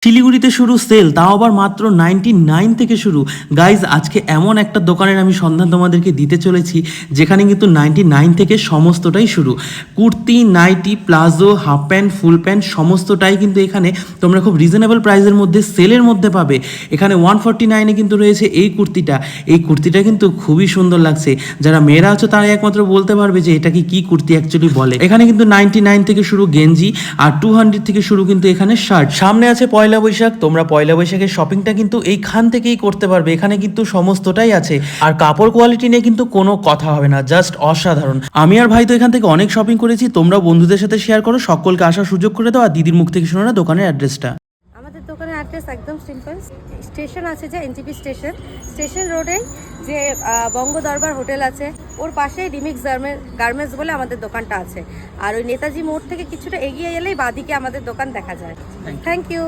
শিলিগুড়িতে শুরু সেল, তাও আবার মাত্র 99 থেকে শুরু। গাইজ, আজকে এমন একটা দোকানের আমি সন্ধান তোমাদেরকে দিতে চলেছি যেখানে কিন্তু 99 থেকে সমস্তটাই শুরু। Kurti, nighty, palazzo, half pant, full pant সমস্তটাই কিন্তু এখানে তোমরা খুব রিজনেবল প্রাইসের মধ্যে সেলের মধ্যে পাবে। এখানে 149-এ কিন্তু রয়েছে এই কুর্তিটা। এই কুর্তিটা কিন্তু খুবই সুন্দর লাগছে। যারা মেয়েরা আছো তারাই একমাত্র বলতে পারবে যে এটা কি কুর্তি অ্যাকচুয়ালি বলে। এখানে কিন্তু 99 থেকে শুরু গেঞ্জি, আর 200 থেকে শুরু কিন্তু এখানে শার্ট। সামনে আছে পয়লা বৈশাখ, তোমরা পয়লা বৈশাখের শপিংটা কিন্তু এইখান থেকেই করতে পারবে। এখানে কিন্তু সমস্তটাই আছে, আর কাপড় কোয়ালিটি নিয়ে কিন্তু কোনো কথা হবে না, জাস্ট অসাধারণ। আমি আর ভাই তো এখান থেকে অনেক শপিং করেছি, তোমরা বন্ধুদের সাথে শেয়ার করো, সকলকে আসার সুযোগ করে দাও। আর দিদির মুখ থেকে শোনো না দোকানের অ্যাড্রেসটা। আমাদের দোকানের অ্যাড্রেস একদম সিম্পল। স্টেশন আছে যে এনটিপি স্টেশন, স্টেশন রোডে যে বঙ্গ দরবার হোটেল আছে ওর পাশেই রিমিক্স গার্মেন্টস বলে আমাদের দোকানটা আছে। আর ওই নেতাজি মোড় থেকে কিছুটা এগিয়ে এলেই বাদিকে আমাদের দোকান দেখা যায়। Thank you.